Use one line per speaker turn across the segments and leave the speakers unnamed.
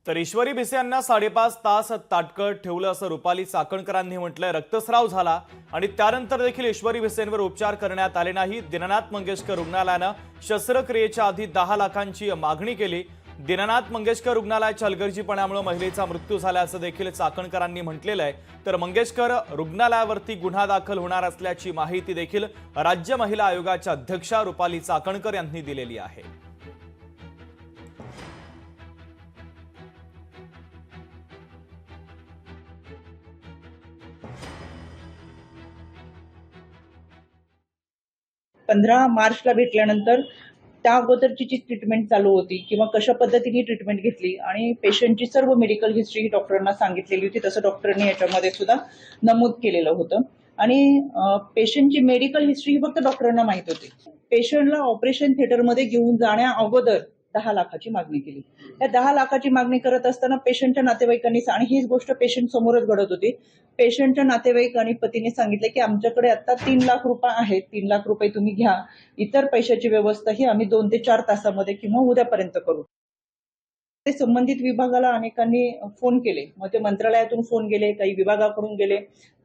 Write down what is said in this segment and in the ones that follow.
तर ईश्वरी भिसे यांना 5.5 तास ताटकळत ठेवलं असं रुपाली चाकणकरांनी म्हटलंय। रक्तस्राव झाला आणि त्यानंतर देखील ईश्वरी भिसेंवर उपचार करण्यात आले नाही। दीनानाथ मंगेशकर रुग्णालयानं शस्त्रक्रियेच्या आधी 10 लाखांची मागणी केली। दीनानाथ मंगेशकर रुग्णालयाच्या हलगर्जीपणामुळे महिलेचा मृत्यू झाल्याचं देखील चाकणकरांनी म्हटलेलं आहे। तर मंगेशकर रुग्णालयावरती गुन्हा दाखल होणार असल्याची माहिती देखील राज्य महिला आयोगाच्या अध्यक्षा रुपाली चाकणकर यांनी दिलेली आहे।
मार्चला भेटल्यानंतर त्या अगोदरची जी ट्रीटमेंट चालू होती किंवा कशा पद्धतीने ट्रीटमेंट घेतली आणि पेशंटची सर्व मेडिकल हिस्ट्री ही डॉक्टरांना सांगितलेली होती। तसं डॉक्टरांनी याच्यामध्ये सुद्धा नमूद केलेलं होतं आणि पेशंटची मेडिकल हिस्ट्री ही फक्त डॉक्टरांना माहित होती। पेशंटला ऑपरेशन थिएटरमध्ये घेऊन जाण्या अगोदर 10 लाखाची मागणी केली। या 10 लाखाची मागणी करत असताना पेशंटच्या नातेवाईकांनी आणि हीच गोष्ट पेशंट समोरच घडत होती। पेशंटच्या नातेवाईक आणि पतीने सांगितले की आमच्याकडे आता 3 लाख रुपये आहेत, 3 लाख रुपये तुम्ही घ्या, इतर पैशाची व्यवस्था ही आम्ही 2 ते 4 तासामध्ये किंवा उद्यापर्यंत करू। ते संबंधित विभागाला अनेकांनी फोन केले, मग ते मंत्रालयातून फोन गेले, काही विभागाकडून गेले,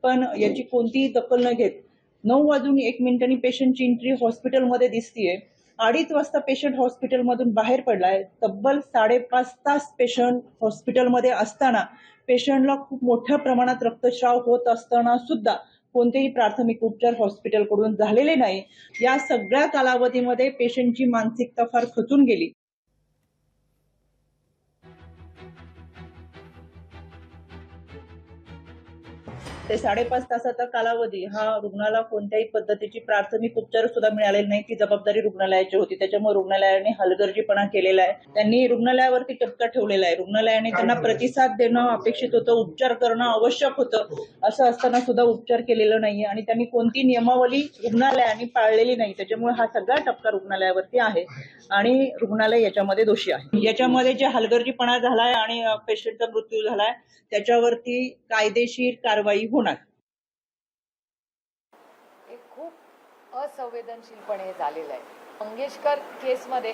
पण याची कोणतीही दखल न घेत 9:01 पेशंटची एंट्री हॉस्पिटलमध्ये दिसतीये। 2:30 वाजता पेशंट हॉस्पिटलमधून बाहेर पडलाय। तब्बल 5.5 तास पेशंट हॉस्पिटलमध्ये असताना पेशंटला खूप मोठ्या प्रमाणात रक्तस्राव होत असताना सुद्धा कोणतेही प्राथमिक उपचार हॉस्पिटलकडून झालेले नाही। या सगळ्या कालावधीमध्ये पेशंटची मानसिकता फार खचून गेली। ते 5.5 तासाचा कालावधी हा रुग्णाला कोणत्याही पद्धतीची प्राथमिक उपचार सुद्धा मिळालेले नाही। ती जबाबदारी रुग्णालयाची होती, त्याच्यामुळे रुग्णालयाने हलगर्जीपणा केलेला आहे। त्यांनी रुग्णालयावरती टपका ठेवलेला आहे। रुग्णालयाने त्यांना प्रतिसाद देणं अपेक्षित होतं, उपचार करणं आवश्यक होतं, असं असताना सुद्धा उपचार केलेला नाहीये आणि त्यांनी कोणती नियमावली रुग्णालयाने पाळलेली नाही। त्याच्यामुळे हा सगळा टपका रुग्णालयावरती आहे आणि रुग्णालय याच्यामध्ये दोषी आहे। याच्यामध्ये जे हलगर्जीपणा झालाय आणि पेशंटचा मृत्यू झालाय त्याच्यावरती कायदेशीर कारवाई होणार।
हे खूप असंवेदनशीलपणे झालेलं आहे। मंगेशकर केसमध्ये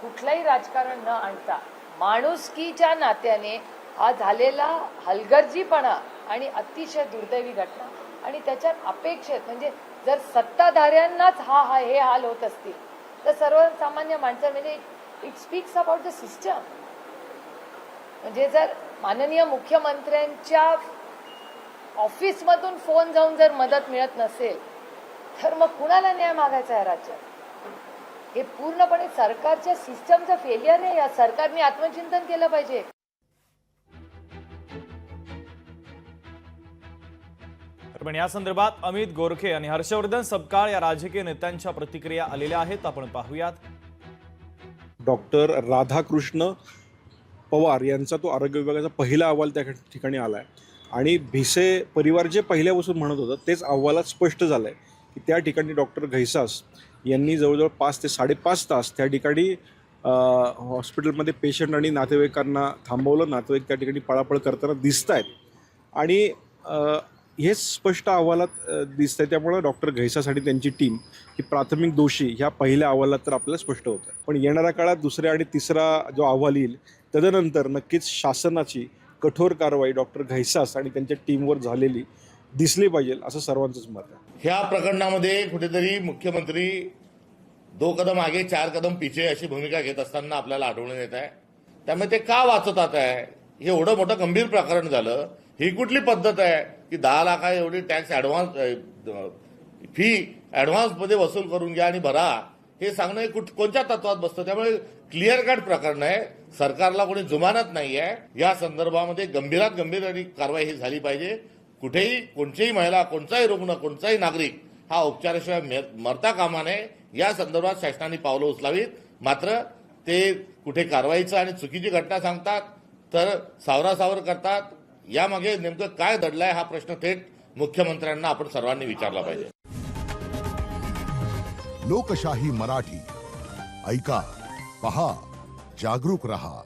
कुठलंही राजकारण न आणता माणुसकीच्या नात्याने हा झालेला हलगर्जीपणा आणि अतिशय दुर्दैवी घटना आणि त्याच्यात अपेक्षित म्हणजे जर सत्ताधाऱ्यांनाच हे हाल होत असतील तर सर्वसामान्य माणसं म्हणजे it speaks about the system. म्हणजे जर माननीय मुख्यमंत्र्यांच्या ऑफिसमधून फोन जाऊन जर मदत मिळत नसेल तर मग कुणाला न्याय मागायचा आहे राज्यात? हे पूर्णपणे सरकारच्या सिस्टमचं फेलियर आहे। या सरकारने आत्मचिंतन केलं पाहिजे।
पण या संदर्भात अमित गोरखे आणि हर्षवर्धन सपकाळ या राजकीय नेत्यांच्या प्रतिक्रिया आलेल्या आहेत, आपण पाहूयात।
डॉक्टर राधाकृष्ण पवार यांचा तो आरोग्य विभागाचा पहिला अहवाल त्या ठिकाणी आलाय आणि भिसे परिवार जे पहिल्यापासून म्हणत होतं तेच अहवालात स्पष्ट झालंय की त्या ठिकाणी डॉक्टर घैसास यांनी जवळजवळ 5 ते 5.5 तास त्या ठिकाणी हॉस्पिटलमध्ये पेशंट आणि नातेवाईकांना थांबवलं। नातेवाईक त्या ठिकाणी पळापळ करताना दिसत आहेत आणि हे स्पष्ट अहवालात दिसतंय। त्यामुळे डॉक्टर घैसास आणि त्यांची टीम ही प्राथमिक दोषी ह्या पहिल्या अहवालात तर आपल्याला स्पष्ट होतं। पण येणाऱ्या काळात दुसऱ्या आणि तिसरा जो अहवाल येईल तदनंतर नक्कीच शासनाची कठोर कारवाई डॉक्टर घैसास आणि त्यांच्या टीमवर झालेली दिसली पाहिजे असं सर्वांचंच मत आहे।
ह्या प्रकरणामध्ये कुठेतरी मुख्यमंत्री 2 कदम आगे 4 कदम पीछे अशी भूमिका घेत असताना आपल्याला आढळून येत आहे। त्यामुळे ते का वाचतात आहे? हे एवढं मोठं गंभीर प्रकरण झालं, ही कुठली पद्धत आहे की 10 लाख एवढी टॅक्स फी ॲडव्हान्समध्ये वसूल करून घ्या आणि भरा, हे सांगणं कोणत्या तत्वात बसतं? त्यामुळे क्लिअर कट प्रकरण आहे। सरकारला कोणी जुमानत नाही आहे। या संदर्भामध्ये गंभीरात गंभीर आणि कारवाई ही झाली पाहिजे। कुठेही कोणतीही महिला, कोणताही रुग्ण, कोणताही नागरिक हा उपचाराशिवाय मरता कामा नये। या संदर्भात शासनाने पावलं उचलावीत। मात्र ते कुठे कारवाईचं आणि चुकीची घटना सांगतात तर सावरासावर करतात। यामागे नेमकं काय दडलंय हा प्रश्न थेट मुख्यमंत्र्यांना आपण सर्वांनी विचारला पाहिजे।
लोकशाही मराठी ऐका, पहा, जागरूक रहा।